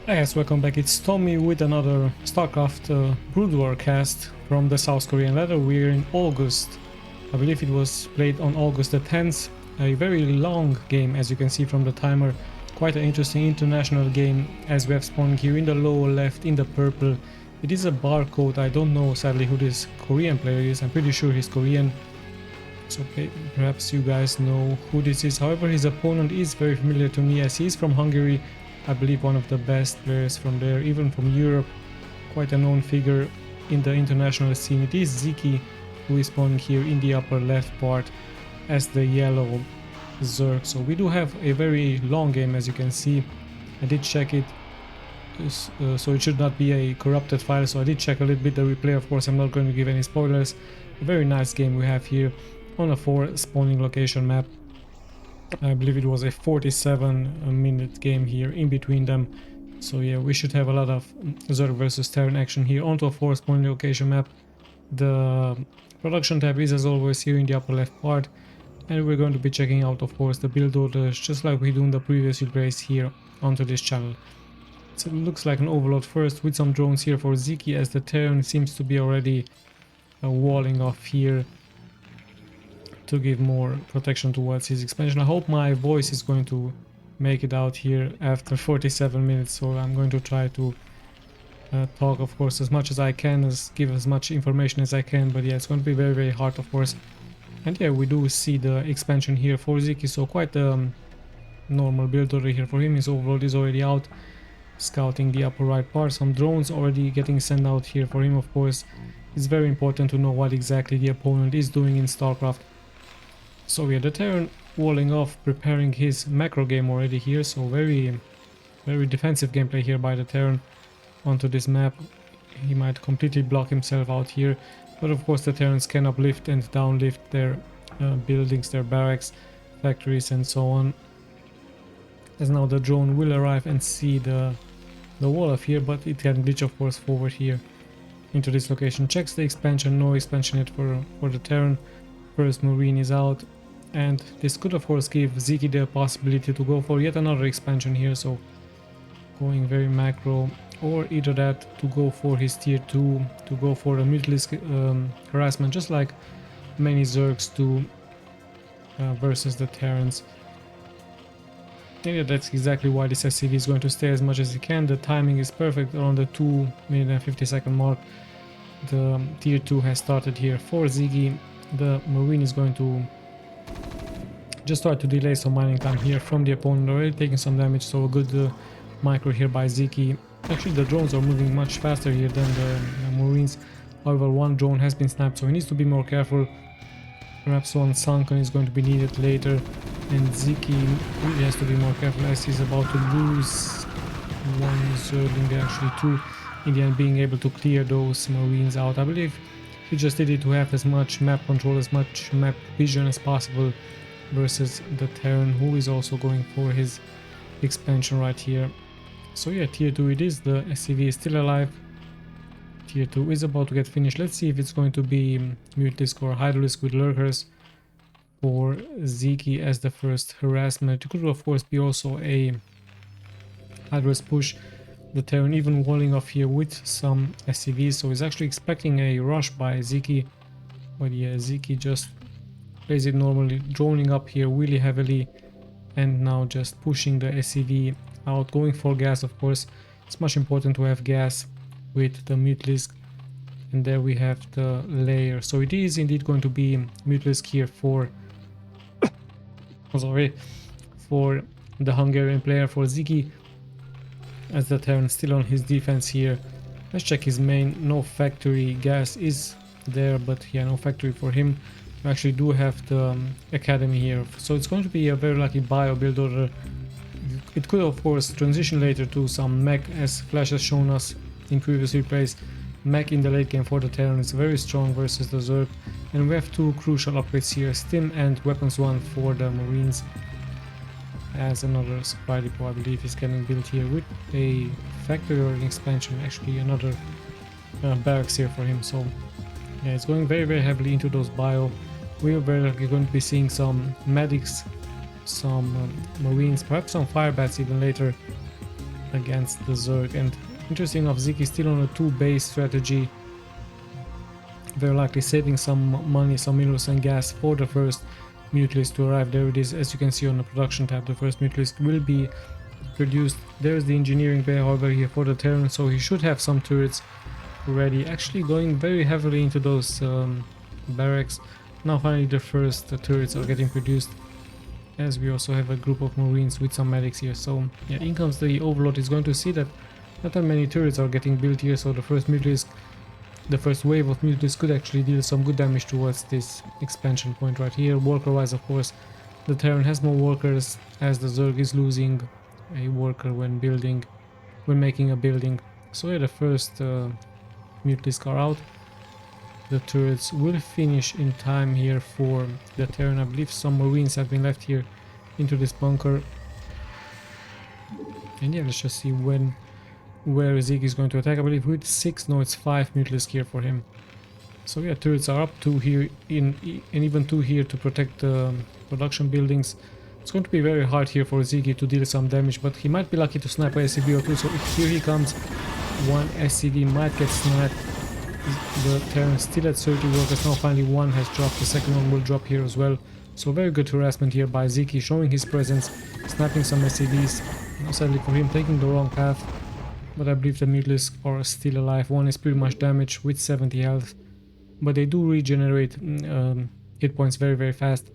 Hi guys, welcome back. It's Tommy with another Starcraft Broodwar cast from the South Korean ladder. We're in August. I believe it was played on August the 10th. A very long game, as you can see from the timer. Quite an interesting international game, as we have spawned here in the lower left in the purple. It is a barcode. I don't know sadly who this Korean player is. I'm pretty sure he's Korean. So perhaps you guys know who this is. However, his opponent is very familiar to me as he is from Hungary. I believe one of the best players from there, even from Europe. Quite a known figure in the international scene. It is SZIKY who is spawning here in the upper left part as the yellow Zerg. So we do have a very long game, as you can see. I did check it, so it should not be a corrupted file. So I did check a little bit the replay. Of course, I'm not going to give any spoilers. A very nice game we have here on a 4 spawning location map. I believe it was a 47-minute game here in between them. So yeah, we should have a lot of Zerg versus Terran action here onto a 4 spawning location map. The production tab is as always here in the upper left part, and we're going to be checking out, of course, the build orders just like we do in the previous replays here onto this channel. So it looks like an overload first with some drones here for SZIKY, as the Terran seems to be already walling off here to give more protection towards his expansion. I hope my voice is going to make it out here after 47 minutes, so I'm going to try to talk, of course, as much as I can, give as much information as I can, but yeah, it's going to be very hard, of course. And yeah, we do see the expansion here for SZIKY, so quite a normal build order here for him. His overload is already out, scouting the upper right part. Some drones already getting sent out here for him, of course. It's very important to know what exactly the opponent is doing in StarCraft. So yeah, the Terran walling off, preparing his macro game already here, so very defensive gameplay here by the Terran onto this map. He might completely block himself out here, but of course the Terrans can uplift and downlift their buildings, their barracks, factories and so on. As now the drone will arrive and see the wall of here, but it can glitch, of course, forward here into this location. Checks the expansion, no expansion yet for the Terran. First Marine is out, and this could of course give SZIKY the possibility to go for yet another expansion here, so going very macro, or either that to go for his tier 2, to go for a Mutalisk harassment, just like many Zergs do versus the Terrans. Yeah, that's exactly why this SCV is going to stay as much as he can. The timing is perfect, around the 2-minute and 50-second mark. The tier 2 has started here for SZIKY. The Marine is going to just try to delay some mining time here from the opponent, already taking some damage, so a good micro here by SZIKY. Actually, the drones are moving much faster here than the Marines. However, one drone has been sniped, so he needs to be more careful. Perhaps one sunken is going to be needed later, and SZIKY really has to be more careful as he's about to lose one Zergling, actually two, in the end being able to clear those Marines out. I believe he just did it to have as much map control, as much map vision as possible versus the Terran, who is also going for his expansion right here. So yeah, tier 2 it is. The SCV is still alive. Tier 2 is about to get finished. Let's see if it's going to be Mutalisk or Hydralisk with Lurkers for SZIKY as the first harassment. It could of course be also a Hydralisk push. The Terran even walling off here with some SCVs, so he's actually expecting a rush by SZIKY, but yeah, SZIKY just plays it normally, droning up here really heavily, and now just pushing the SCV out, going for gas. Of course, it's much important to have gas with the Mutalisk, and there we have the layer. So it is indeed going to be Mutalisk here for sorry, for the Hungarian player, for SZIKY, as the Terran still on his defense here. Let's check his main. No factory, gas is there, but yeah, no factory for him. We actually do have the academy here, so it's going to be a very lucky bio build order. It could of course transition later to some mech, as Flash has shown us in previous replays. Mech in the late game for the Terran is very strong versus the Zerg, and we have two crucial upgrades here, Stim and Weapons 1 for the Marines, as another supply depot I believe is getting built here with a factory or an expansion, actually another barracks here for him. So yeah, it's going very heavily into those bio. We are very likely going to be seeing some medics, some Marines, perhaps some firebats even later against the Zerg. And interesting enough, ZIKY still on a 2-base strategy, very likely saving some money, some minerals and gas for the first Mutalisk to arrive. There it is, as you can see on the production tab, the first Mutalisk will be produced. There's the engineering bay, however, here for the Terran, so he should have some turrets ready, actually going very heavily into those barracks. Now finally the first turrets are getting produced, as we also have a group of Marines with some medics here. So yeah, in comes the Overlord. Is going to see that not that many turrets are getting built here, so the first Mutalisk, the first wave of Mutalisk could actually deal some good damage towards this expansion point right here. Worker wise, of course, the Terran has more workers, as the Zerg is losing a worker when making a building. So yeah, the first Mutalisk are out. The turrets will finish in time here for the Terran. I believe some Marines have been left here into this bunker. And yeah, let's just see where ZIKY is going to attack. I believe with 6, no, it's 5 Mutalisk here for him. So yeah, turrets are up, 2 here and even 2 here to protect the production buildings. It's going to be very hard here for ZIKY to deal some damage, but he might be lucky to snipe a SCV or 2. So if here he comes, one SCV might get sniped. The Terran still at 30 workers. Now finally one has dropped, the second one will drop here as well. So very good harassment here by ZIKY, showing his presence, sniping some SCVs. Sadly for him, taking the wrong path. But I believe the Mutalisk are still alive. One is pretty much damaged with 70 health, but they do regenerate hit points very, very fast.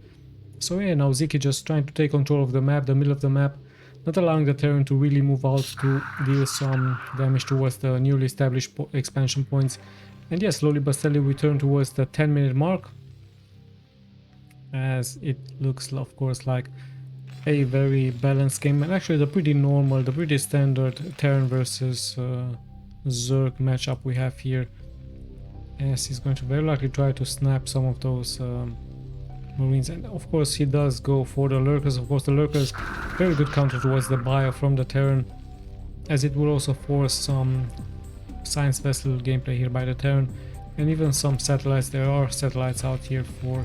So yeah, now ZIKY just trying to take control of the map, the middle of the map, not allowing the Terran to really move out to deal some damage towards the newly established expansion points. And yeah, slowly but steadily we turn towards the 10-minute mark, as it looks, of course, like a very balanced game, and actually the pretty normal, the pretty standard Terran versus Zerg matchup we have here, as he's going to very likely try to snap some of those Marines. And of course he does go for the Lurkers. Of course the Lurkers, very good counter towards the bio from the Terran, as it will also force some science vessel gameplay here by the Terran, and even some satellites. There are satellites out here for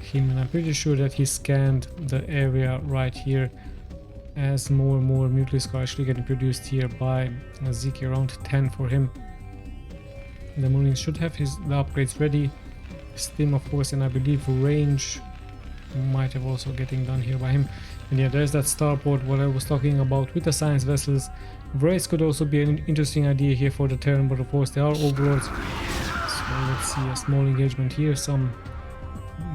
him, and I'm pretty sure that he scanned the area right here, as more and more Mutalisk are actually getting produced here by ZIKY, around 10 for him. The Marines should have the upgrades ready. Stim, of course, and I believe range might have also getting done here by him. And yeah, there's that starport, what I was talking about with the science vessels. Wraiths could also be an interesting idea here for the Terran, but of course they are overlords. So let's see a small engagement here. Some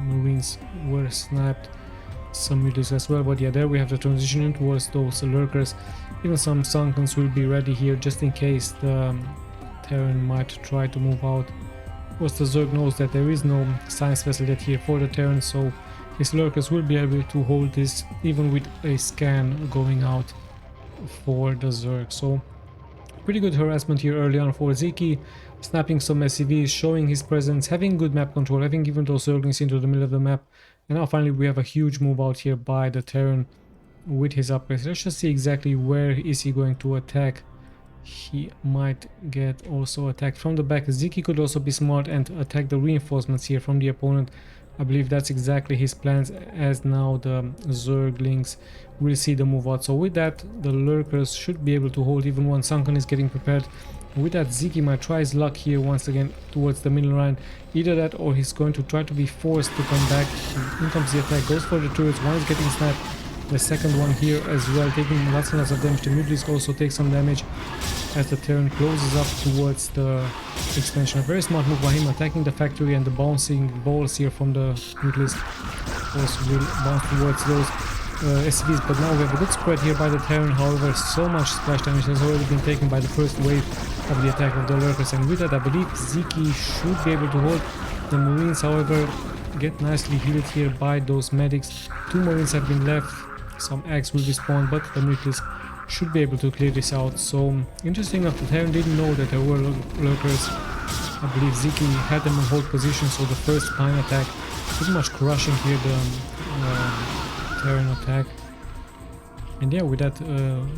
Marines were sniped, some Mutalisks as well, but yeah, there we have the transition in towards those Lurkers. Even some Sunkens will be ready here just in case the Terran might try to move out. Of course the Zerg knows that there is no science vessel yet here for the Terran, so his Lurkers will be able to hold this even with a scan going out for the Zerg. So pretty good harassment here early on for ZIKY, snapping some SCVs, showing his presence, having good map control, having given those Zerglings into the middle of the map. And now finally we have a huge move out here by the Terran with his upgrades. Let's just see exactly where is he going to attack. He might get also attacked from the back. ZIKY could also be smart and attack the reinforcements here from the opponent. I believe that's exactly his plans, as now the Zerglings will see the move out. So with that, the Lurkers should be able to hold. Even one Sunken is getting prepared. With that, ZIKY might try his luck here once again towards the middle line. Either that, or he's going to try to be forced to come back. In comes the attack, goes for the turrets. One is getting sniped. The second one here as well, taking lots and lots of damage. The Mutalisk also takes some damage as the Terran closes up towards the expansion. A very smart move by him, attacking the factory, and the bouncing balls here from the Mutalisk also will bounce towards those SCVs. But now we have a good spread here by the Terran. However, so much splash damage has already been taken by the first wave of the attack of the Lurkers, and with that I believe ZIKY should be able to hold. The Marines, however, get nicely healed here by those medics. 2 Marines have been left. Some eggs will be spawned, but the Mutalisk should be able to clear this out. So interesting enough, the Terran didn't know that there were Lurkers. I believe ZIKY had them in hold position, so the first line attack pretty much crushing here the Terran attack. And yeah, with that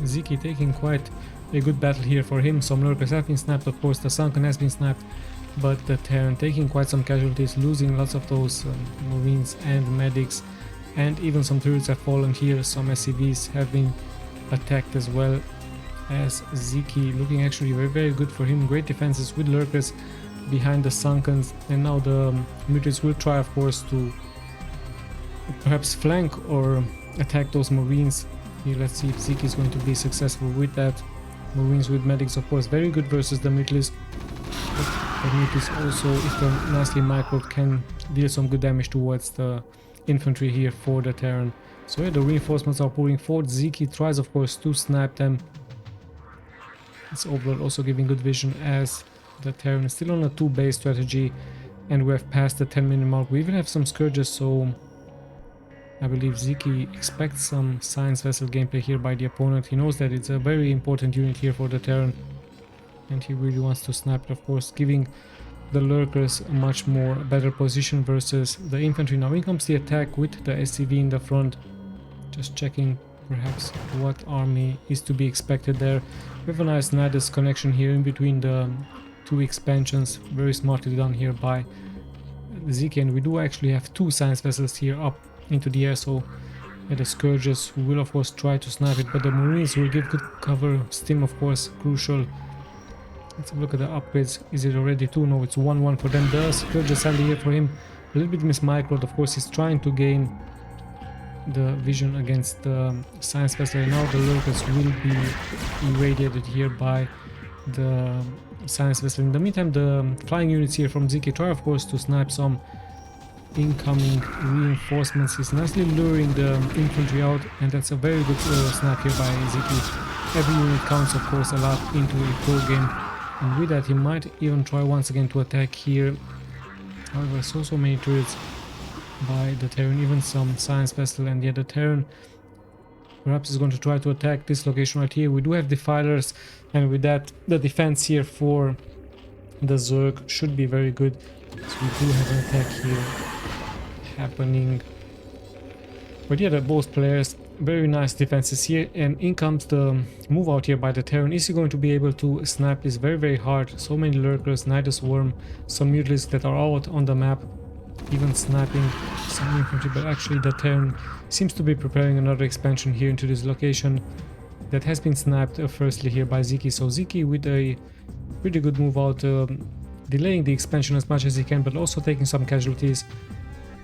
ZIKY taking quite a good battle here for him. Some Lurkers have been snapped, of course the Sunken has been snapped, but the Terran taking quite some casualties, losing lots of those Marines and medics. And even some turrets have fallen here, some SCVs have been attacked as well. as SZIKY looking actually very good for him. Great defenses with lurkers behind the sunkens, and now the mutants will try of course to perhaps flank or attack those marines. Here let's see if SZIKY is going to be successful with that. Marines with medics of course very good versus the mutants. The mutants also, if they're nicely microed, can deal some good damage towards the infantry here for the Terran. So yeah, the reinforcements are pouring forward. SZIKY tries of course to snipe them. It's overall also giving good vision as the Terran is still on a 2 base strategy, and we have passed the 10-minute mark. We even have some scourges, so I believe SZIKY expects some science vessel gameplay here by the opponent. He knows that it's a very important unit here for the Terran, and he really wants to snipe it, of course, giving the lurkers a much more better position versus the infantry. Now in comes the attack with the SCV in the front. Just checking perhaps what army is to be expected there. We have a nice Nidus connection here in between the 2 expansions. Very smartly done here by SZIKY, and we do actually have 2 science vessels here up into the air, so yeah, the scourges will of course try to snipe it, but the marines will give good cover. Stim of course crucial. Let's have a look at the upgrades. Is it already 2? No, it's 1-1 for them. The scourges sadly here for him a little bit mismicroed. Of course he's trying to gain the vision against the science vessel, and now the lurkers will be irradiated here by the science vessel. In the meantime, the flying units here from SZIKY try of course to snipe some incoming reinforcements. He's nicely luring the infantry out, and that's a very good snap here by SZIKY. Every unit counts of course a lot into a pro game, and with that he might even try once again to attack here. However, so many turrets by the Terran, even some science vessel, and yet the Terran perhaps is going to try to attack this location right here. We do have defilers, and with that the defense here for the Zerg should be very good. So we do have an attack here happening. But yeah, both players very nice defenses here, and in comes the move out here by the Terran. Is he going to be able to snipe this? Very hard. So many lurkers, Nidus Worm, some mutalisks that are out on the map, even sniping some infantry, but actually the Terran seems to be preparing another expansion here into this location that has been sniped firstly here by SZIKY. So SZIKY with a pretty good move out, delaying the expansion as much as he can, but also taking some casualties.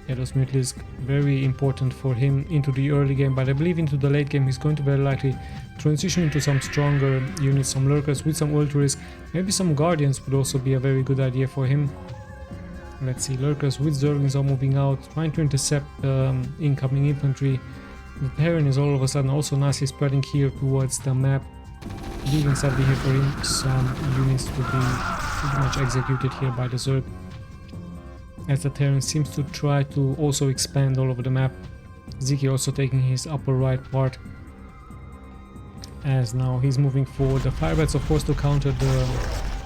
Yeah, those mutalisks very important for him into the early game, but I believe into the late game he's going to very likely transition into some stronger units, some lurkers with some ult risk. Maybe some guardians would also be a very good idea for him. Let's see, lurkers with Zerglings are moving out, trying to intercept incoming infantry. The Terran is all of a sudden also nicely spreading here towards the map, leaving sadly here for him some units to be pretty much executed here by the Zerg, as the Terran seems to try to also expand all over the map. SZIKY also taking his upper right part, as now he's moving forward. The Firebats of course to counter the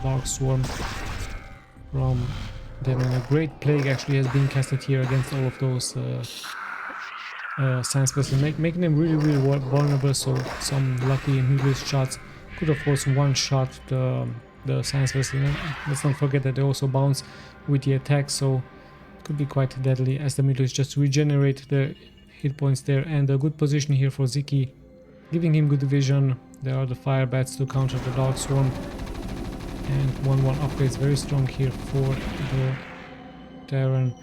Dark Swarm from them, and a great plague actually has been casted here against all of those science vessels, making them really vulnerable. So some lucky mutalisk shots could of course one-shot the science vessel. Let's not forget that they also bounce with the attack, so it could be quite deadly as the mutalisks just regenerate the hit points there. And a good position here for SZIKY, giving him good vision. There are the Firebats to counter the Dark Swarm, and 1-1 upgrades very strong here for the Terran.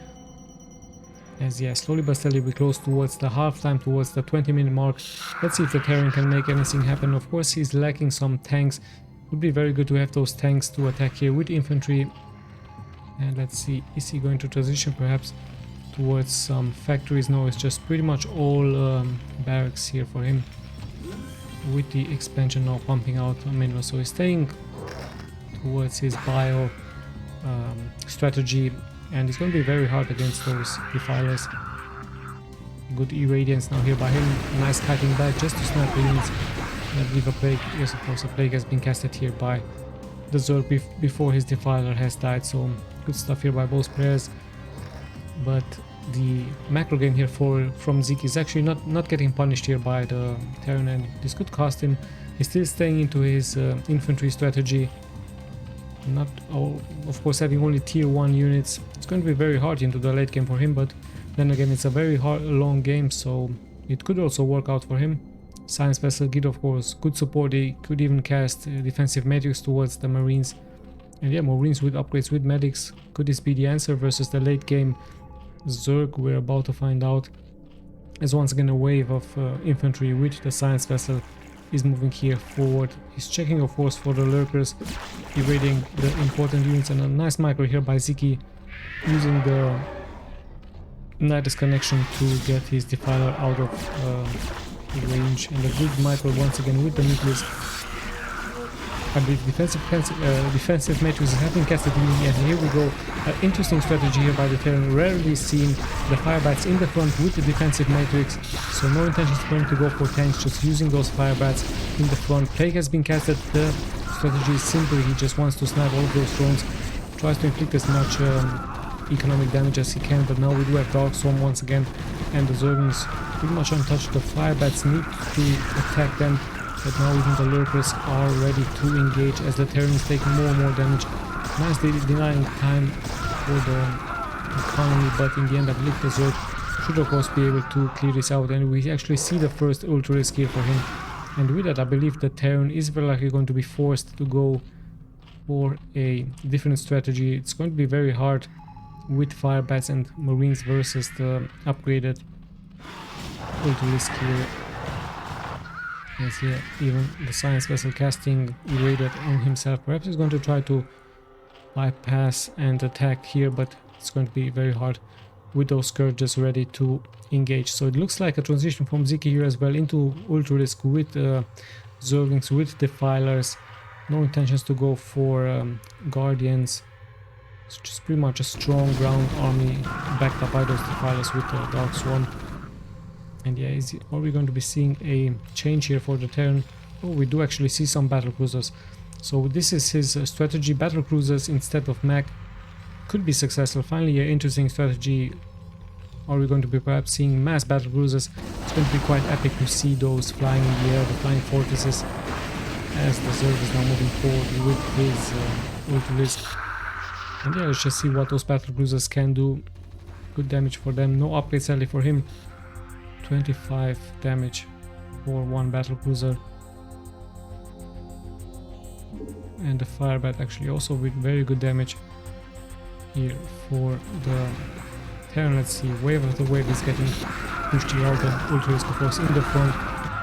As yeah, slowly but steadily we close towards the halftime, towards the 20-minute mark. Let's see if the Terran can make anything happen. Of course he's lacking some tanks. Would be very good to have those tanks to attack here with infantry. And let's see, is he going to transition perhaps towards some factories? No, it's just pretty much all barracks here for him, with the expansion now pumping out a mineral. So he's staying towards his bio strategy, and it's going to be very hard against those defilers. Good irradiance now here by him. Nice kiting back just to snipe the units. And I believe a plague, yes of course, a plague has been casted here by the Zerg before his defiler has died. So good stuff here by both players. But the macro gain here from SZIKY is actually not getting punished here by the Terran, and this could cost him. He's still staying into his infantry strategy. Not, of course, having only tier 1 units. It's going to be very hard into the late game for him, but then again it's a very long game, so it could also work out for him. Science Vessel Git, of course, good support. They could even cast defensive medics towards the Marines. And yeah, Marines with upgrades with medics. Could this be the answer versus the late game Zerg? We're about to find out. As once again a wave of infantry with the Science Vessel is moving here forward. He's checking, of course, for the lurkers, evading the important units, and a nice micro here by SZIKY, using the Nidus connection to get his defiler out of range, and a good micro once again with the nucleus. I believe defensive matrix have been casted immediately, and here we go. Interesting strategy here by the Terran. Rarely seen the firebats in the front with the defensive matrix, so no intentions for him to go for tanks, just using those firebats in the front. Plague has been casted. The strategy is simple, he just wants to snipe all of those drones, tries to inflict as much economic damage as he can, but now we do have Dark Storm once again, and the Zerglings pretty much untouched. The firebats need to attack them, but now even the lurkers are ready to engage as the Terran is taking more and more damage. Nicely denying time for the economy, but in the end I believe the Zerg should of course be able to clear this out, and we actually see the first ultra risk here for him. And with that I believe the Terran is very likely going to be forced to go for a different strategy. It's going to be very hard with firebats and Marines versus the upgraded ultra risk here. As here, even the Science Vessel casting evaded on himself. Perhaps he's going to try to bypass and attack here, but it's going to be very hard with those Scourges ready to engage. So it looks like a transition from SZIKY here as well into Ultra Risk with Zerglings, with Defilers. No intentions to go for Guardians. It's just pretty much a strong ground army backed up by those Defilers with Dark Swarm. And yeah, are we going to be seeing a change here for the Terran? Oh, we do actually see some battlecruisers. So this is his strategy, battlecruisers instead of mech. Could be successful. Finally, an interesting strategy. Are we going to be perhaps seeing mass battlecruisers? It's going to be quite epic to see those flying in the air, the flying fortresses, as the Zerg is now moving forward with his ultra risk. And yeah, let's just see what those battlecruisers can do. Good damage for them. No upgrade sadly for him. 25 damage for one battlecruiser, and the firebat actually also with very good damage here for the Terran. Let's see, wave after wave is getting pushed here out, and ultra risk of course in the front.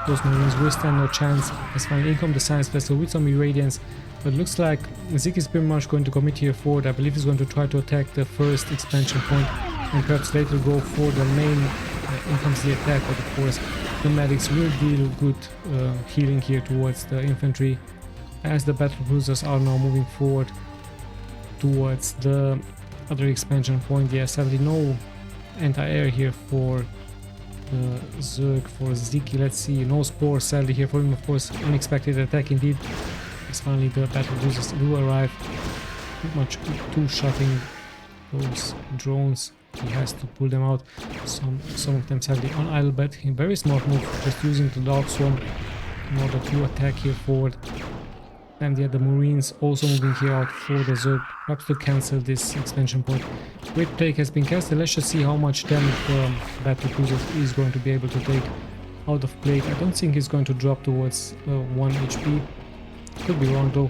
Those Marines will stand no chance. As finally in comes the Science Vessel with some irradiance, but looks like SZIKY is pretty much going to commit here forward. I believe he's going to try to attack the first expansion point and perhaps later go for the main. In comes the attack, but of course the medics will deal good healing here towards the infantry as the battlecruisers are now moving forward towards the other expansion point. Yeah, sadly no anti-air here for Zerg, for SZIKY. Let's see, no spore sadly here for him, of course. Unexpected attack indeed, as finally the battlecruisers do arrive. Pretty much two-shotting those drones. He has to pull them out. Some of them sadly on idle, but very smart move, just using the Dark Swarm in order to attack here forward. And yeah, the Marines also moving here out for the Zerg, perhaps to cancel this expansion point. Great Plague has been casted. Let's just see how much damage the battlecruiser is going to be able to take out of Plague. I don't think he's going to drop towards 1 HP. Could be wrong though.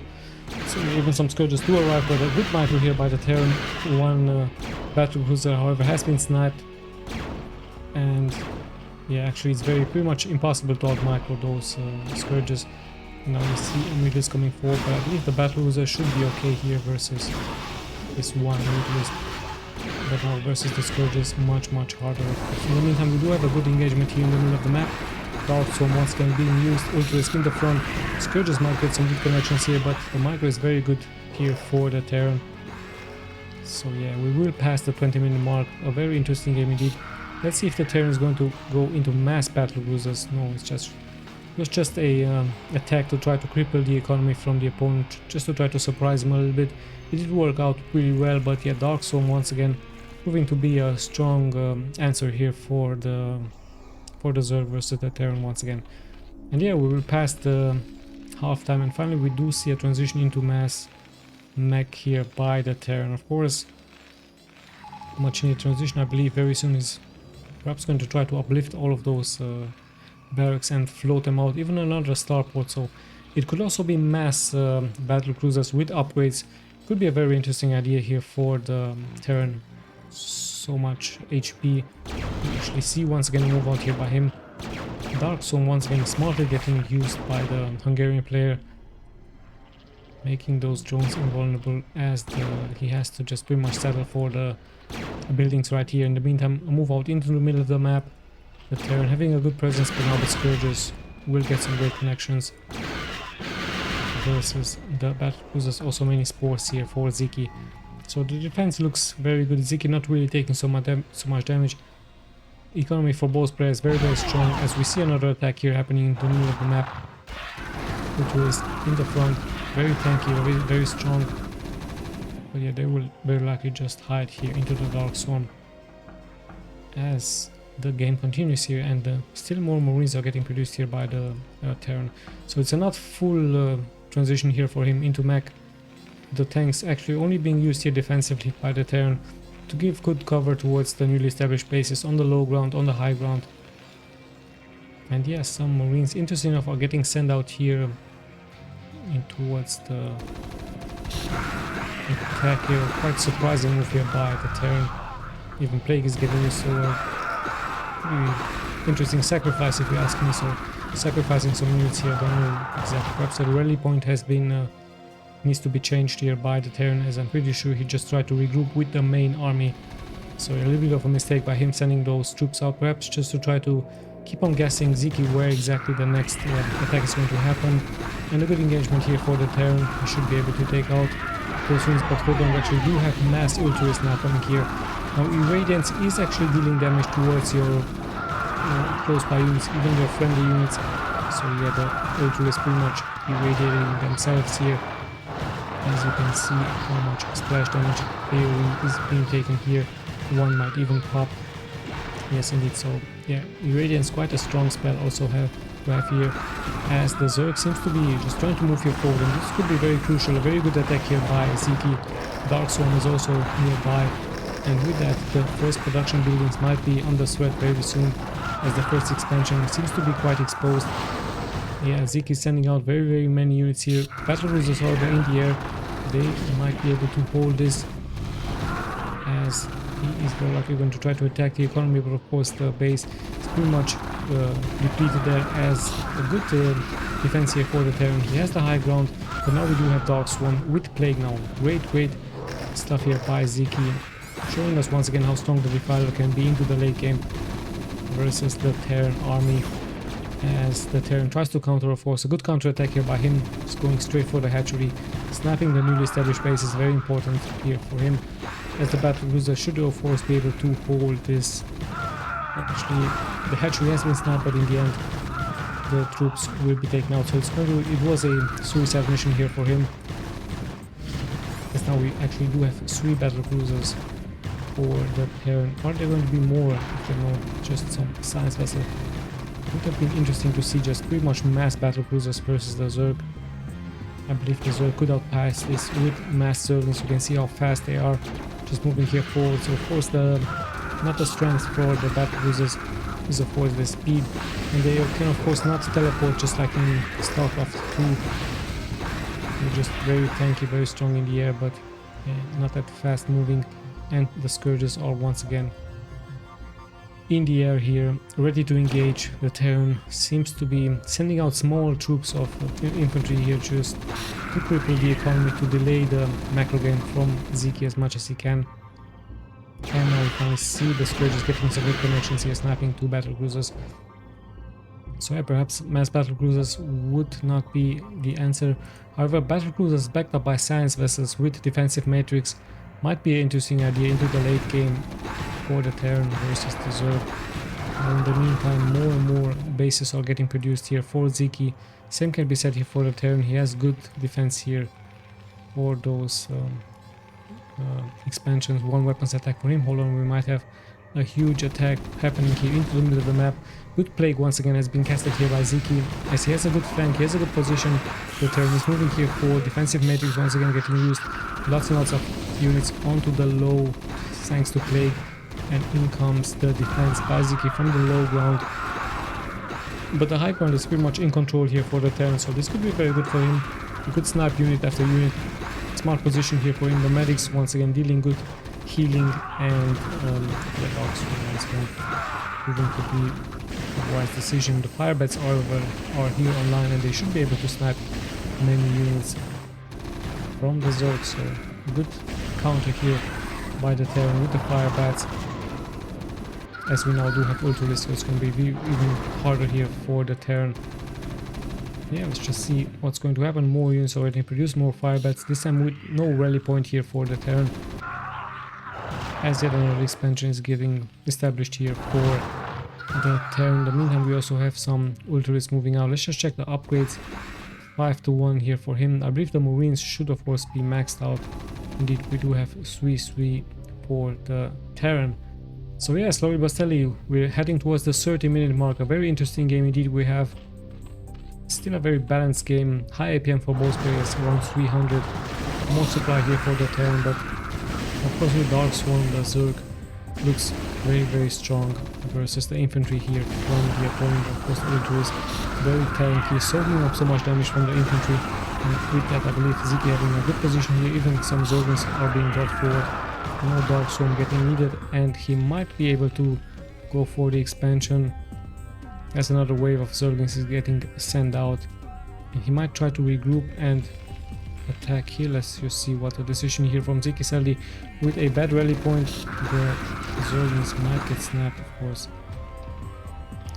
So even some Scourges do arrive, but a good micro here by the Terran. One battlecruiser, however, has been sniped, and yeah, actually it's pretty much impossible to out-micro those Scourges. Now we see Emilis coming forward, but I believe the battlecruiser should be okay here versus this one Emilis. But now versus the Scourges, much harder. In the meantime, we do have a good engagement here in the middle of the map. Dark Storm once again being used, ultra risk in the front. Scourges might get some good connections here, but the micro is very good here for the Terran. So yeah, we will pass the 20-minute mark. A very interesting game indeed. Let's see if the Terran is going to go into mass battlecruisers. No, it was just a attack to try to cripple the economy from the opponent, just to try to surprise him a little bit. It did work out pretty well, but yeah, Dark Storm once again proving to be a strong answer here for the Zerg versus the Terran once again. And yeah, we will pass the halftime, and finally we do see a transition into mass mech here by the Terran. Of course, much needed transition. I believe very soon is perhaps going to try to uplift all of those barracks and float them out, even another starport. So it could also be mass battle cruisers with upgrades. Could be a very interesting idea here for the Terran. So much HP. We actually see once again a move out here by him. Dark Zone once again smartly getting used by the Hungarian player, making those drones invulnerable as he has to just pretty much settle for the buildings right here. In the meantime, a move out into the middle of the map. The Terran having a good presence, but now the Scourges will get some great connections versus the battle cruisers. Also many spores here for SZIKY. So the defense looks very good. SZIKY not really taking so much damage. Economy for both players very strong, as we see another attack here happening in the middle of the map. Which is in the front, very tanky, very strong. But yeah, they will very likely just hide here into the Dark Zone as the game continues here, and still more Marines are getting produced here by the Terran. So it's a not full transition here for him into mech. The tanks actually only being used here defensively by the Terran to give good cover towards the newly established bases on the low ground, on the high ground. And yes, some Marines, interesting enough, are getting sent out here in towards the attack here. Quite surprising move here by the Terran. Even Plague is getting used, so pretty interesting sacrifice if you ask me. So sacrificing some units here, don't know exactly. Perhaps the rally point has been needs to be changed here by the Terran, as I'm pretty sure he just tried to regroup with the main army. So a little bit of a mistake by him sending those troops out, perhaps just to try to keep on guessing SZIKY where exactly the next attack is going to happen. And a good engagement here for the Terran. He should be able to take out those units, but hold on, we actually do have mass Ultras now coming here. Now Irradiance is actually dealing damage towards your close by units, even your friendly units. So yeah, the Ultras pretty much irradiating themselves here. As you can see how much splash damage AoE is being taken here. One might even pop. Yes, indeed. So yeah, Irradiance quite a strong spell also have here, as the Zerg seems to be just trying to move here forward, and this could be very crucial. A very good attack here by SZIKY. Dark Zone is also nearby, and with that the first production buildings might be under threat very soon, as the first expansion seems to be quite exposed. Yeah, SZIKY is sending out very many units here. Battle cruisers, however, in the air, they might be able to hold this, as he is very likely going to try to attack the economy, but of course the base is pretty much depleted there, as a good defense here for the Terran. He has the high ground, but now we do have Dark Swarm with Plague now. Great stuff here by SZIKY, showing us once again how strong the Defiler can be into the late game versus the Terran army. As the Terran tries to counter, of course, a good counter attack here by him, just going straight for the hatchery. Snapping the newly established base is very important here for him, as the battle cruiser should of course be able to hold this. Actually, the hatchery has been snapped, but in the end the troops will be taken out. So it was a suicide mission here for him, as now we actually do have 3 battle cruisers for the Terran. Are there going to be more? I don't know, just some science vessel. It would have been interesting to see just pretty much mass battle cruisers versus the Zerg. I believe the Zerg could outpass this with mass Zerglings. You can see how fast they are just moving here forward. So of course not the strength for the battle cruisers is of course the speed, and they can of course not teleport just like in Starcraft 2. They're just very tanky, very strong in the air, but not that fast moving. And the Scourges are once again in the air here, ready to engage. The Terran seems to be sending out small troops of infantry here just to cripple the economy, to delay the macro game from SZIKY as much as he can. And now we can see the Scourges getting some good connections here, snapping 2 battle cruisers. So yeah, perhaps mass battle cruisers would not be the answer. However, battle cruisers backed up by science vessels with defensive matrix might be an interesting idea into the late game for the Terran versus the Zerg. And in the meantime, more and more bases are getting produced here for SZIKY. Same can be said here for the Terran. He has good defense here for those expansions. 1 weapons attack for him. Hold on, we might have a huge attack happening here into the middle of the map. Good Plague once again has been casted here by SZIKY, as he has a good flank, he has a good position. The Terran is moving here for defensive matrix, once again getting used. Lots and lots of units onto the low thanks to Plague. And in comes the defense by SZIKY from the low ground. but the high ground is pretty much in control here for the Terran, so this could be very good for him. He could snipe unit after unit. Smart position here for him. The medics once again dealing good healing, and the dogs once again proving to be the wise decision. The firebats are here online, and they should be able to snipe many units from the Zerg, so good counter here by the Terran with the firebats. As we now do have Ultra, so it's going to be even harder here for the Terran. Yeah, let's just see what's going to happen. More units already produced, more firebats, this time with no rally point here for the Terran, as yet another expansion is getting established here for the Terran. In the meantime, we also have some Ultras moving out. Let's just check the upgrades. 5-1 here for him. I believe the Marines should of course be maxed out. Indeed, we do have 3-3 for the Terran. So yeah, slowly but steadily we're heading towards the 30-minute mark. A very interesting game indeed. We have still a very balanced game. High APM for both players, around 300. More supply here for the Terran, but of course with Dark Swarm, the Zerg looks very strong versus the infantry here from the opponent. Of course the Ultra is very tanky, soaking up so much damage from the infantry, and with that I believe ZIKY having a good position here. Even some Zerglings are being brought forward. No Dark Swarm getting needed, and he might be able to go for the expansion as another wave of Zerglings is getting sent out. And he might try to regroup and attack here. Let's just see what the decision here from ZIKY. Sadly, with a bad rally point, the Zerglings might get snapped, of course,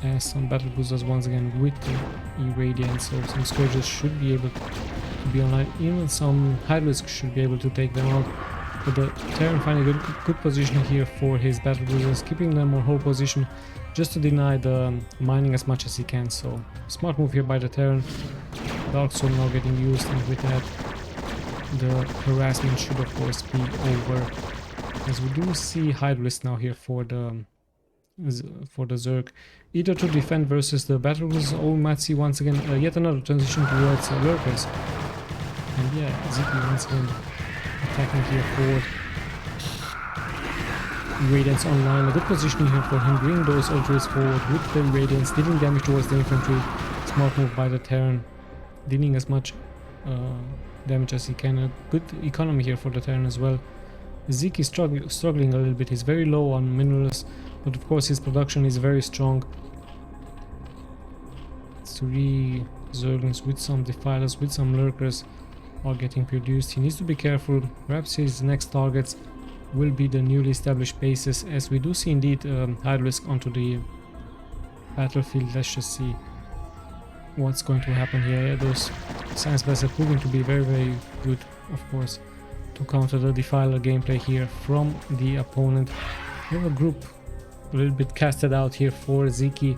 as some battle boosters once again with the Irradiant, so some Scourges should be able to be online. Even some Hydra should be able to take them out. But the Terran finding a good position here for his battle boosters, keeping them on hold position just to deny the mining as much as he can. So smart move here by the Terran. Dark Soul now getting used, and with that the harassment should of course be over, as we do see Hydralisk now here for the Zerg, either to defend versus the battle boosters, or we might see once again yet another transition towards lurkers. And yeah, ZIKY once again attacking here forward. Radiance online, a good position here for him, bringing those Ultras forward with the Radiance, dealing damage towards the infantry. Smart move by the Terran, dealing as much damage as he can. A good economy here for the Terran as well. ZIKY struggling a little bit, he's very low on minerals, but of course his production is very strong. 3 Zerglings with some Defilers, with some Lurkers are getting produced. He needs to be careful. Perhaps his next targets will be the newly established bases, as we do see indeed Hydralisk onto the battlefield. Let's just see what's going to happen here. Yeah, those science vessels are proving to be very good, of course, to counter the Defiler gameplay here from the opponent. We have a group a little bit casted out here for ZIKY,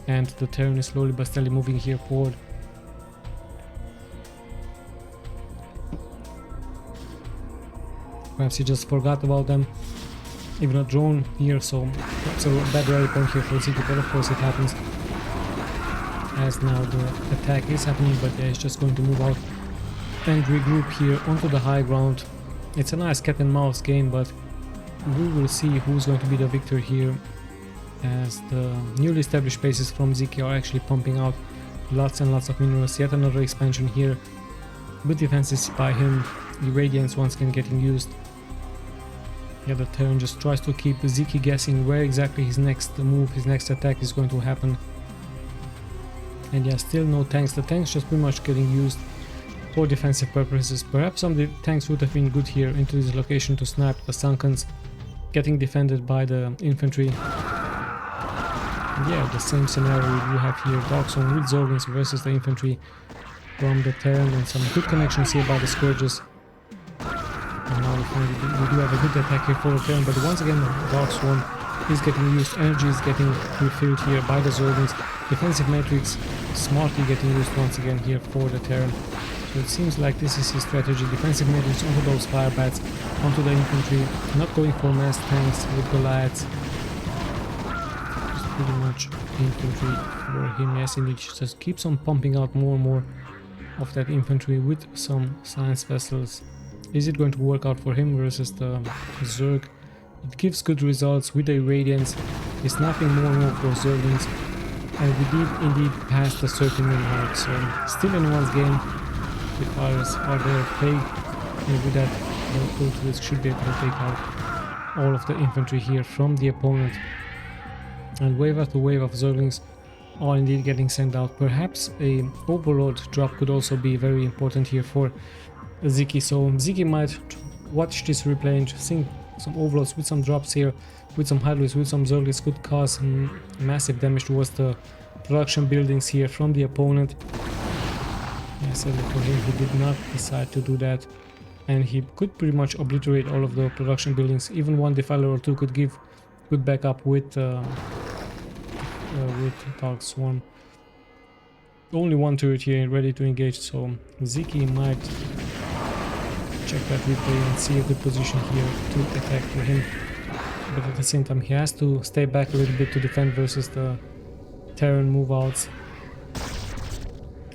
and the Terran is slowly but steadily moving here forward. Perhaps he just forgot about them. Even a drone here, so perhaps a bad rally point here for ZIKY, but of course it happens, as now the attack is happening. But yeah, he's just going to move out and regroup here onto the high ground. It's a nice cat and mouse game, but we will see who's going to be the victor here, as the newly established bases from ZIKY are actually pumping out lots and lots of minerals. Yet another expansion here. Good defenses by him. The Radiance once again getting used. Yeah, the Terran just tries to keep ZIKY guessing where exactly his next move, his next attack is going to happen. And yeah, still no tanks. The tanks just pretty much getting used for defensive purposes. Perhaps some of the tanks would have been good here into this location to snipe the Sunkens, getting defended by the infantry. And yeah, the same scenario we have here. Dark Zone with Zerglings versus the infantry from the Terran, and some good connections here by the Scourges. And now we do have a good attack here for the Terran, but once again the Dark Swarm is getting used. Energy is getting refilled here by the Zerglings. Defensive matrix smartly getting used once again here for the Terran. So it seems like this is his strategy. Defensive matrix onto those firebats, onto the infantry, not going for mass tanks with Goliaths. Just pretty much infantry for him. Yes, indeed, just keeps on pumping out more and more of that infantry with some science vessels. Is it going to work out for him versus the Zerg? It gives good results with the Radiance. He's snapping more and more for Zerglings. And we did indeed pass the 30-minute mark, so still anyone's game. The fires are there plague, and with that the Artosis should be able to take out all of the infantry here from the opponent. And wave after wave of Zerglings are indeed getting sent out. Perhaps a Overlord drop could also be very important here for SZIKY, so SZIKY might watch this replay and think some Overlords with some drops here, with some Hydroids, with some Zerglings could cause massive damage towards the production buildings here from the opponent. Yes, for him, he did not decide to do that, and he could pretty much obliterate all of the production buildings. Even one Defiler or two could give good backup with Dark Swarm. Only one turret here ready to engage, so SZIKY might check that replay and see a good position here to attack for him. But at the same time, he has to stay back a little bit to defend versus the Terran move outs,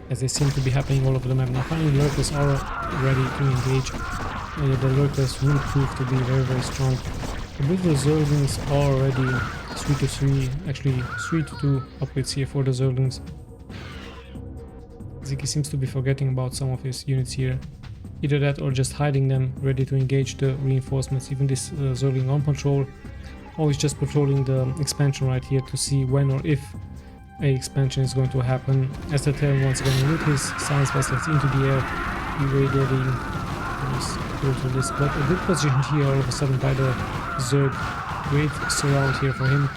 as they seem to be happening all over the map. Now finally Lurkers are ready to engage. The Lurkers will prove to be very, very strong. I believe the Zerglings are already 3-3, actually 3-2 upgrades here for the Zerglings. SZIKY seems to be forgetting about some of his units here. Either that or just hiding them, ready to engage the reinforcements. Even this Zergling on patrol, always just patrolling the expansion right here to see when or if a expansion is going to happen. As the Terran once again with his science vessels into the air, irradiating this. But a good position here all of a sudden by the Zerg. Great surround here for him,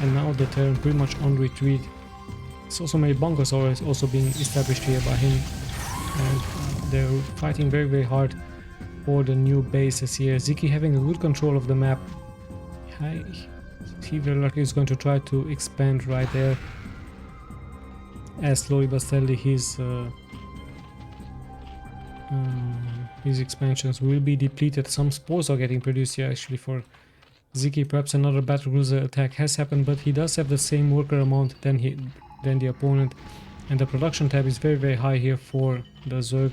and now the Terran pretty much on retreat. So many bunkers are also being established here by him, and they're fighting very, very hard for the new bases here. SZIKY having a good control of the map. He very likely is going to try to expand right there, as slowly but steadily his expansions will be depleted. Some spores are getting produced here actually for SZIKY. Perhaps another battlecruiser attack has happened, but he does have the same worker amount than the opponent, and the production tab is very, very high here for the Zerg,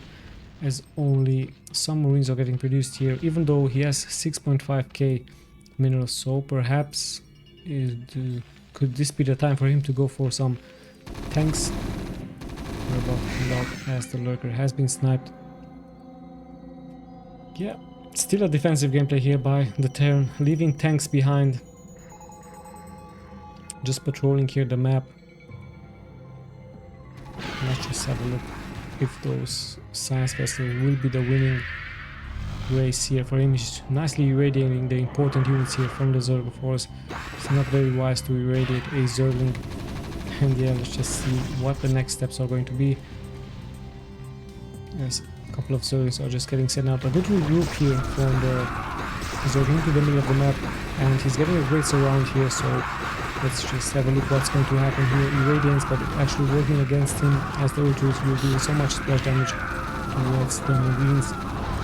as only some marines are getting produced here, even though he has 6.5k minerals. So perhaps could this be the time for him to go for some tanks? We're about to find out, as the Lurker has been sniped. Yeah, still a defensive gameplay here by the Terran, leaving tanks behind, just patrolling here the map. Let's just have a look if those science vessels will be the winning race here for him. He's nicely irradiating the important units here from the Zerg, of course. It's not very wise to irradiate a Zergling. And yeah, let's just see what the next steps are going to be. Yes, a couple of Zerglings are just getting sent out. A good regroup here from the Zerg into the middle of the map, and he's getting a great surround here, so let's just have a look what's going to happen here. Irradiance, but actually working against him, as the Ultras will do so much splash damage towards the Marines.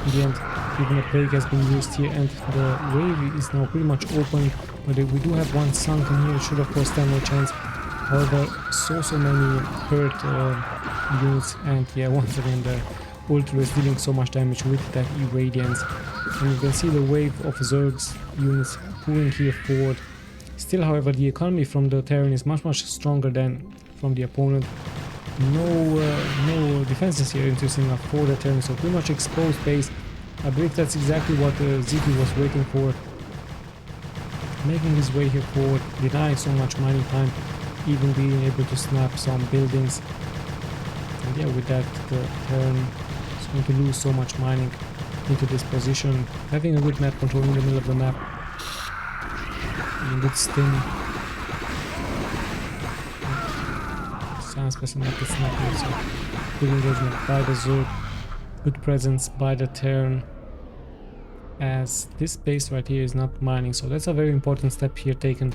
In the end, even a plague has been used here, and the wave is now pretty much open, but we do have one sunken here. It should of course stand no chance. However, so many hurt units, and yeah, once again the Ultra is dealing so much damage with that irradiance. And you can see the wave of Zerg's units pulling here forward. Still, however, the economy from the Terran is much stronger than from the opponent. No defenses here interesting enough for the Terran, so pretty much exposed base. I believe that's exactly what SZIKY was waiting for. Making his way here forward, denying so much mining time, even being able to snap some buildings. And yeah, with that, the Terran is going to lose so much mining into this position. Having a good map control in the middle of the map. And a good stim. Science person not the sniper, so good engagement by the Zerg. Good presence by the Terran, as this base right here is not mining, so that's a very important step here taken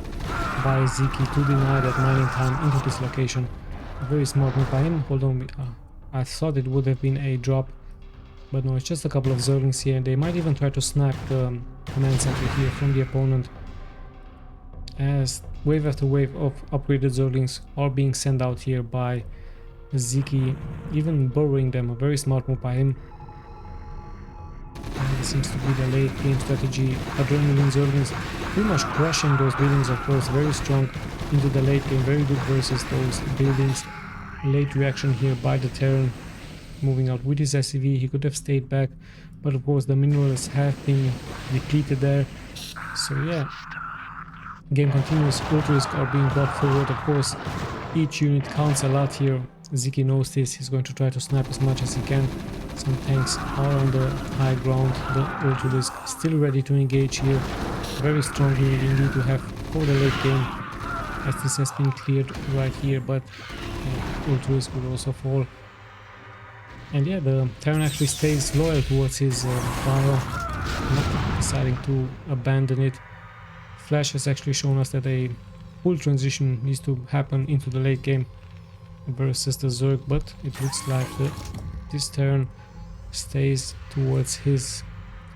by SZIKY to deny that mining time into this location. A very smart move by him. Hold on, I thought it would have been a drop, but no, it's just a couple of Zerglings here. They might even try to snap the command center here from the opponent, as wave after wave of upgraded Zerglings are being sent out here by SZIKY, even borrowing them. A very smart move by him. And this seems to be the late game strategy. Adrenaline Zerglings pretty much crushing those buildings, of course, very strong. into the late game. Very good versus those buildings. Late reaction here by the Terran, moving out with his SCV. He could have stayed back, but of course the minerals have been depleted there. So yeah, game continues. Ultra-risk are being brought forward. Of course, each unit counts a lot here. SZIKY knows this. He's going to try to snap as much as he can. Some tanks are on the high ground. The Ultra-risk still ready to engage here. Very strong unit indeed to have for the late game, as this has been cleared right here, but Ultra-risk will also fall. And yeah, the Terran actually stays loyal towards his bio, not deciding to abandon it. Flash has actually shown us that a full transition needs to happen into the late game versus the Zerg, but it looks like this Terran stays towards his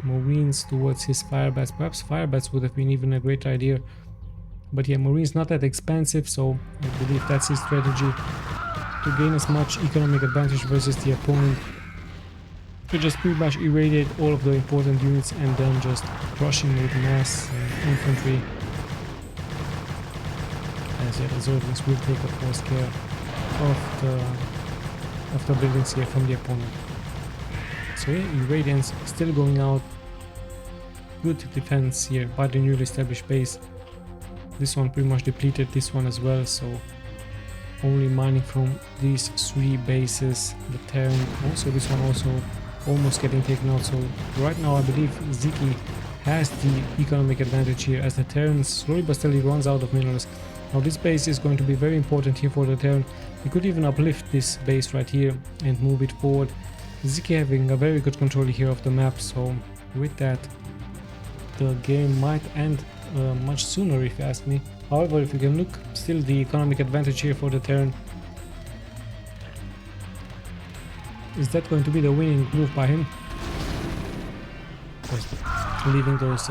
Marines, towards his Firebats. Perhaps Firebats would have been even a great idea, but yeah, Marines not that expensive, so I believe that's his strategy, to gain as much economic advantage versus the opponent, to just pretty much irradiate all of the important units and then just crush him with mass infantry. As yeah, the Zerglings will take of course care of the buildings here from the opponent. So yeah, irradiance still going out. Good defense here by the newly established base. This one pretty much depleted, this one as well, so only mining from these three bases. The Terran also, this one also almost getting taken out. So right now I believe SZIKY has the economic advantage here, as the Terran slowly but steadily runs out of minerals. Now this base is going to be very important here for the Terran. He could even uplift this base right here and move it forward. SZIKY having a very good control here of the map, so with that the game might end much sooner if you ask me. However, if you can look, still the economic advantage here for the Terran. Is that going to be the winning move by him? Just leaving those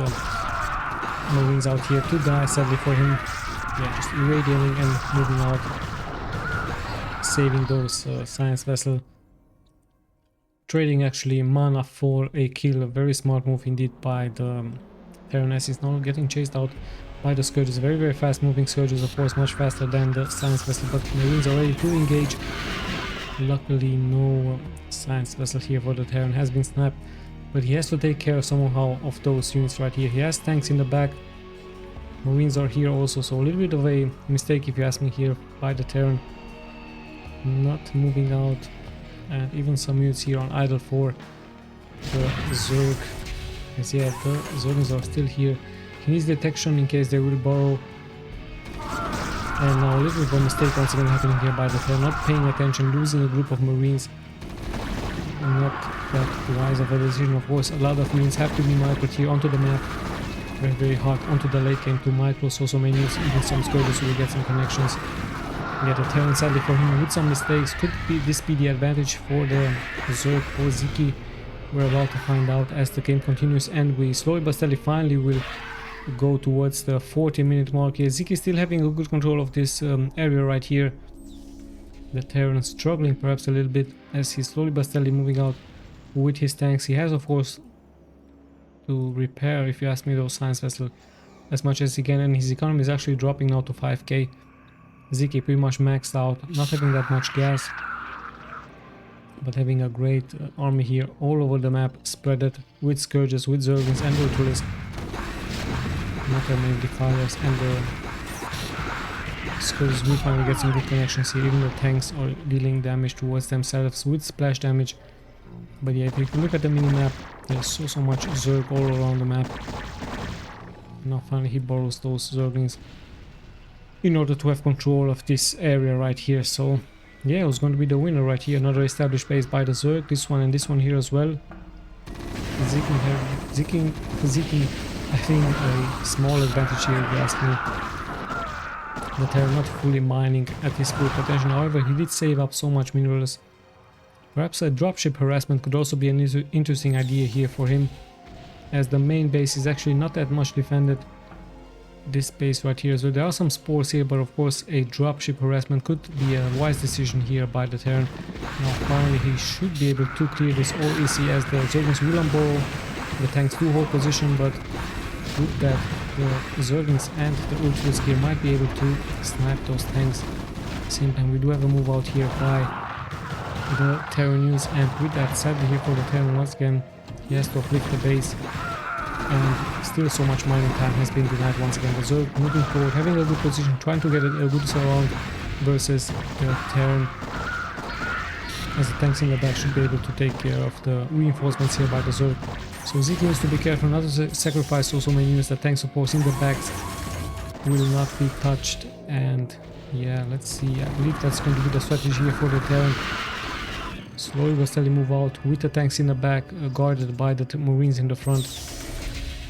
Marines out here to die, sadly for him. Yeah, just irradiating and moving out, saving those science vessel. Trading actually mana for a kill. A very smart move indeed by the Terran, as he's now getting chased out by the Scourges. Very, very fast moving Scourges, of course, much faster than the science vessel, but Marines are ready to engage. Luckily, no science vessel here for the Terran has been snapped, but he has to take care somehow of those units right here. He has tanks in the back. Marines are here also, so a little bit of a mistake if you ask me here by the Terran. Not moving out, and even some units here on idle for the Zerg. As yeah, the Zerglings are still here. He needs detection in case they will borrow. And now a little bit of a mistake once again happening here by the Terran, not paying attention, losing a group of Marines. Not that wise of a decision, of course. A lot of units have to be microed here onto the map. Very, very hard onto the late game to micro, so many units, even some Scourges will get some connections. Yeah, the Terran sadly for him with some mistakes. Could this be the advantage for the Zerg or SZIKY? We're about to find out as the game continues, and we slowly but steadily finally will go towards the 40-minute mark here. SZIKY still having a good control of this area right here. The Terran struggling perhaps a little bit as he's slowly but steadily moving out with his tanks. He has of course to repair, if you ask me, those science vessels as much as he can, and his economy is actually dropping now to 5k. SZIKY pretty much maxed out, not having that much gas, but having a great army here all over the map, spread it with Scourges, with Zerglings and Ultra-risk. Not that many defilers, and the Scourges will finally get some good connections here. Even the tanks are dealing damage towards themselves with splash damage. But yeah, if you look at the mini-map, there's so much Zerg all around the map. Now finally he borrows those Zerglings in order to have control of this area right here. So yeah, it was going to be the winner right here. Another established base by the Zerg, this one and this one here as well. SZIKY having a small advantage here, if you ask me. The Terran not fully mining at his full potential, however he did save up so much minerals. Perhaps a dropship harassment could also be an interesting idea here for him, as the main base is actually not that much defended. This base right here, so there are some spores here, but of course a dropship harassment could be a wise decision here by the Terran. Now finally he should be able to clear this all easy, as the Zerglings will unborrow. The tanks do hold position, but with that the Zerglings and the Ultras here might be able to snipe those tanks. At the same time, we do have a move out here by the Terran units, and with that, sadly here for the Terran, once again, he has to uplift the base, and still so much mining time has been denied once again. The Zerg moving forward, having a good position, trying to get a good surround versus the Terran, as the tanks in the back should be able to take care of the reinforcements here by the Zerg. So SZIKY needs to be careful not to sacrifice so many units. The tank supports in the backs will not be touched, and yeah, let's see, I believe that's going to be the strategy here for the Terran. Slowly but steadily move out with the tanks in the back, guarded by the Marines in the front.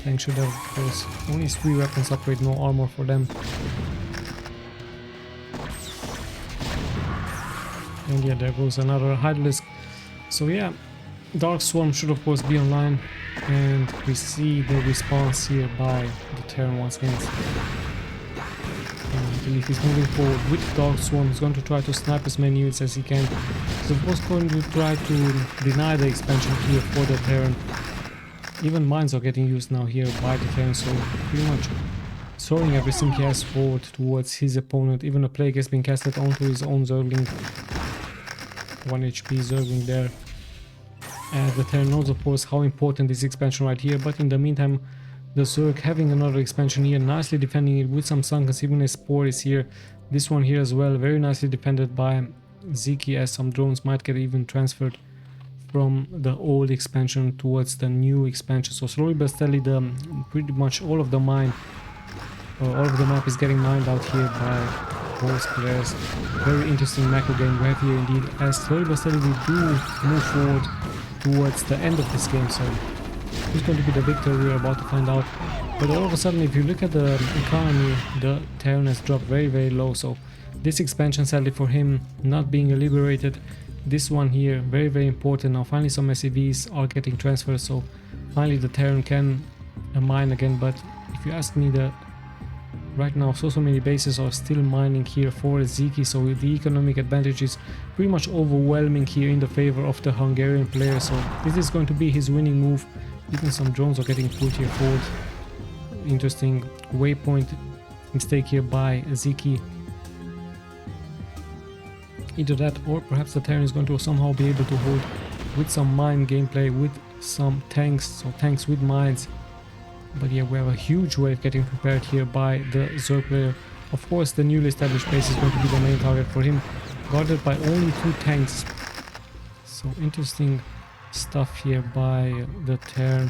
Tank should have, of course, only 3 weapons upgrade, no armor for them. And yeah, there goes another Hydralisk. So yeah, Dark Swarm should of course be online, and we see the response here by the Terran once again. I believe he's moving forward with Dark Swarm. He's going to try to snipe as many units as he can. He's of course going to try to deny the expansion here for the Terran. Even mines are getting used now here by the Terran, so pretty much throwing everything he has forward towards his opponent. Even a Plague has been casted onto his own Zergling. 1 HP Zergling there. And the Terran knows of course how important this expansion right here, but in the meantime the Zerg having another expansion here, nicely defending it with some Sunkens, even a Spore is here. This one here as well, very nicely defended by SZIKY, as some drones might get even transferred from the old expansion towards the new expansion. So slowly but steadily pretty much all of the map is getting mined out here by both players. Very interesting macro game we have here indeed, as slowly but steadily we do move forward towards the end of this game. So who's going to be the victor, we are about to find out. But all of a sudden, if you look at the economy, the Terran has dropped very low. So this expansion, sadly for him, not being liberated. This one here, very important. Now finally some SCVs are getting transferred, so finally the Terran can mine again. But if you ask me, right now so many bases are still mining here for SZIKY, so the economic advantage is pretty much overwhelming here in the favor of the Hungarian player. So this is going to be his winning move. Even some drones are getting put here forward. Interesting waypoint mistake here by SZIKY. Either that, or perhaps the Terran is going to somehow be able to hold with some mine gameplay, with some tanks, so tanks with mines. But yeah, we have a huge wave getting prepared here by the Zerg player. Of course, the newly established base is going to be the main target for him, guarded by only 2 tanks. So interesting stuff here by the Terran.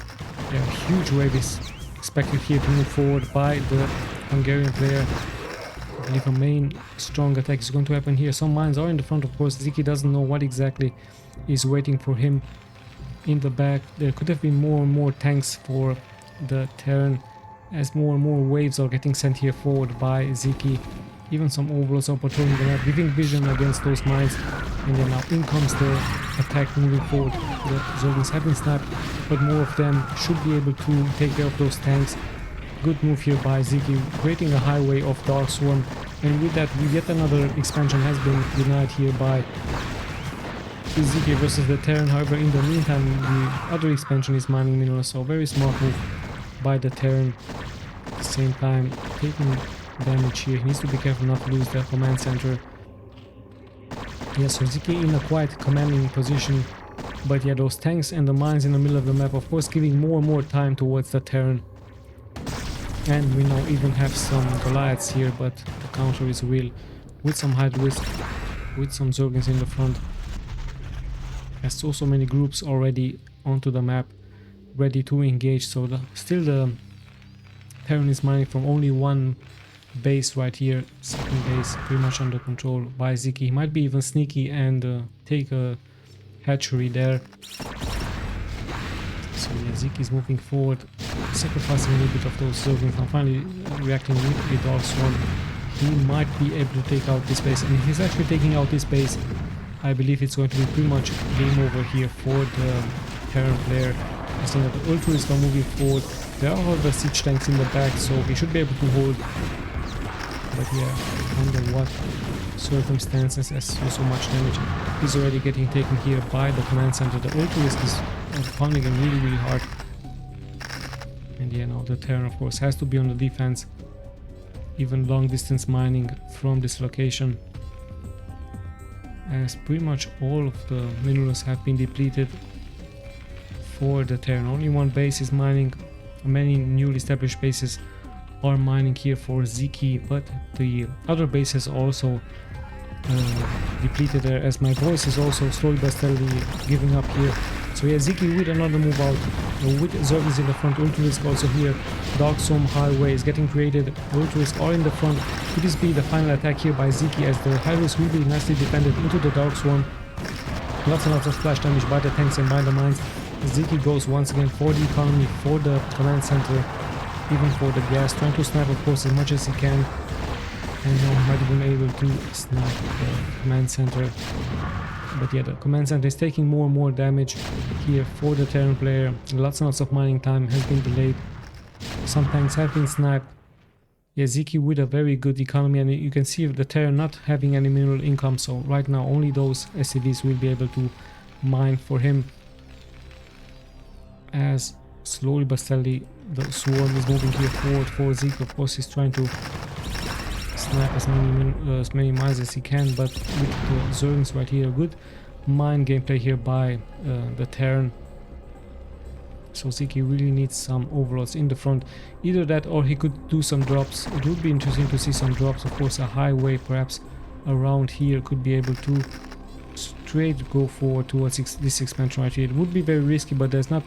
Yeah, a huge wave is expected here to move forward by the Hungarian player. I believe a main strong attack is going to happen here. Some mines are in the front, of course. SZIKY doesn't know what exactly is waiting for him in the back. There could have been more and more tanks for the Terran, as more and more waves are getting sent here forward by SZIKY. Even some overlords are patrolling the map, giving vision against those mines. And then now in comes the attack moving forward. The Zerglings have been sniped, but more of them should be able to take care of those tanks. Good move here by SZIKY, creating a highway of Dark Swarm, and with that yet another expansion has been denied here by SZIKY versus the Terran. However, in the meantime the other expansion is mining minerals, so very smart move by the Terran. At the same time taking damage here, he needs to be careful not to lose the command center. Yes, so SZIKY in a quite commanding position, but yeah, those tanks and the mines in the middle of the map, of course, giving more and more time towards the Terran. And we now even have some Goliaths here, but the counter is real, with some Hydralisk, with some Zerglings in the front. There's so many groups already onto the map, ready to engage. So still the Terran is mining from only 1 base right here. Second base pretty much under control by SZIKY. He might be even sneaky and take a hatchery there. So yeah, SZIKY is moving forward, sacrificing a little bit of those Zerglings. Now finally reacting with a Dark Swarm. He might be able to take out this base, and if he's actually taking out this base, I believe it's going to be pretty much game over here for the Terran player. I think that the Ultras are moving forward. There are other siege tanks in the back, so he should be able to hold. But yeah, under what circumstances, as so much damage is already getting taken here by the command center. The Ultras is pounding him really hard. And yeah, now the Terran of course has to be on the defense. Even long distance mining from this location, as pretty much all of the minerals have been depleted for the Terran. Only one base is mining. Many newly established bases are mining here for SZIKY, but the other bases also depleted there, as my voice is also slowly but steadily giving up here. So yeah, SZIKY with another move out, with Zerg in the front, Ultra-Risk also here. Darkstorm Highway is getting created, Ultra-Risk are in the front. Could this be the final attack here by SZIKY, as the High-Risk will be nicely defended into the Darkstorm. Lots and lots of splash damage by the tanks and by the mines. SZIKY goes once again for the economy, for the command center, even for the gas, trying to snipe of course as much as he can. And now he might have been able to snipe the command center. But yeah, the command center is taking more and more damage here for the Terran player. Lots and lots of mining time has been delayed. Some tanks have been sniped. Yeah, SZIKY with a very good economy, and you can see the Terran not having any mineral income, so right now only those SCVs will be able to mine for him. As slowly but steadily the swarm is moving here forward for SZIKY. Of course he's trying to snipe as many mines as he can, but with the Zergs right here, good mine gameplay here by the Terran. So SZIKY really needs some overlords in the front, either that or he could do some drops. It would be interesting to see some drops. Of course a highway perhaps around here could be able to straight go forward towards this expansion right here. It would be very risky, but there's not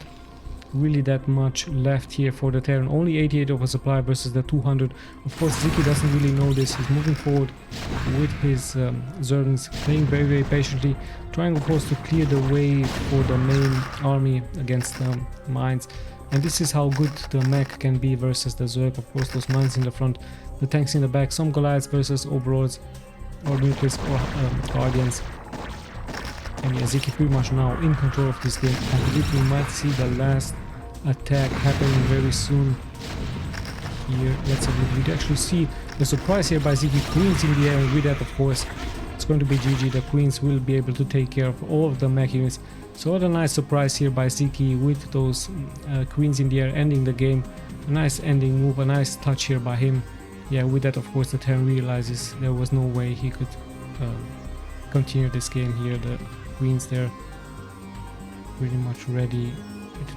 really that much left here for the Terran. Only 88 of a supply versus the 200. Of course SZIKY doesn't really know this. He's moving forward with his Zergs, playing very very patiently, trying of course to clear the way for the main army against mines. And this is how good the mech can be versus the Zerg. Of course those mines in the front, the tanks in the back, some Goliaths versus Overlords or Nucleus or Guardians. And yeah, SZIKY pretty much now in control of this game. I believe we might see the last attack happening very soon here. Let's have a look. We actually see the surprise here by SZIKY, Queens in the air, and with that of course it's going to be GG. The Queens will be able to take care of all of the mech units. So what a nice surprise here by SZIKY with those Queens in the air, ending the game. A nice ending move, a nice touch here by him. Yeah, with that of course the Terran realizes there was no way he could continue this game here. The Queens there pretty much ready.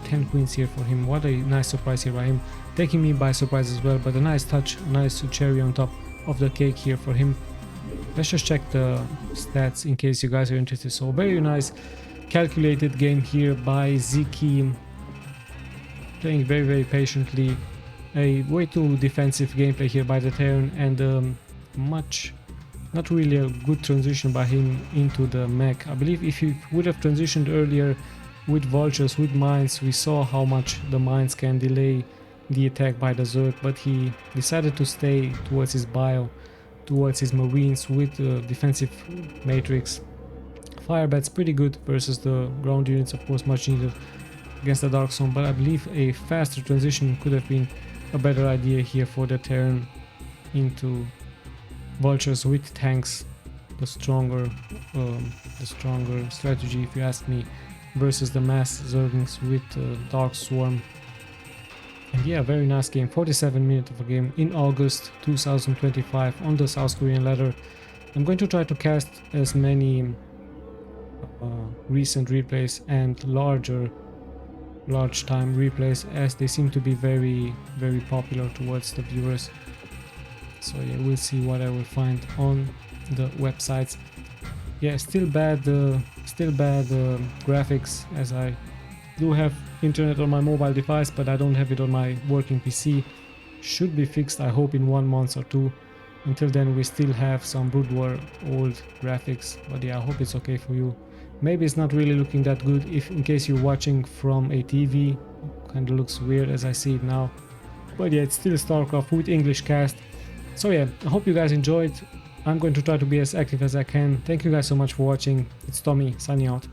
10 queens here for him. What a nice surprise here by him, taking me by surprise as well, but a nice touch, a nice cherry on top of the cake here for him. Let's just check the stats in case you guys are interested. So very nice calculated game here by SZIKY, playing very very patiently. A way too defensive gameplay here by the Terran, and not really a good transition by him into the mech. I believe if he would have transitioned earlier with vultures, with mines, we saw how much the mines can delay the attack by the Zerg, but he decided to stay towards his bio, towards his marines with the defensive matrix. Firebat's pretty good versus the ground units, of course much needed against the Dark Zone, but I believe a faster transition could have been a better idea here for the Terran into vultures with tanks. The stronger strategy, if you ask me, versus the mass Zerglings with Dark Swarm. And yeah, very nice game. 47 minutes of a game in August 2025 on the South Korean ladder. I'm going to try to cast as many recent replays and large time replays, as they seem to be very very popular towards the viewers. So yeah, we'll see what I will find on the websites. Yeah, still bad graphics, as I do have internet on my mobile device, but I don't have it on my working PC. Should be fixed, I hope, in 1 month or 2. Until then we still have some Broodwar old graphics, but yeah, I hope it's okay for you. Maybe it's not really looking that good if in case you're watching from a TV. Kinda looks weird as I see it now, but yeah, it's still Starcraft with English cast. So yeah, I hope you guys enjoyed. I'm going to try to be as active as I can. Thank you guys so much for watching. It's Tommy signing out.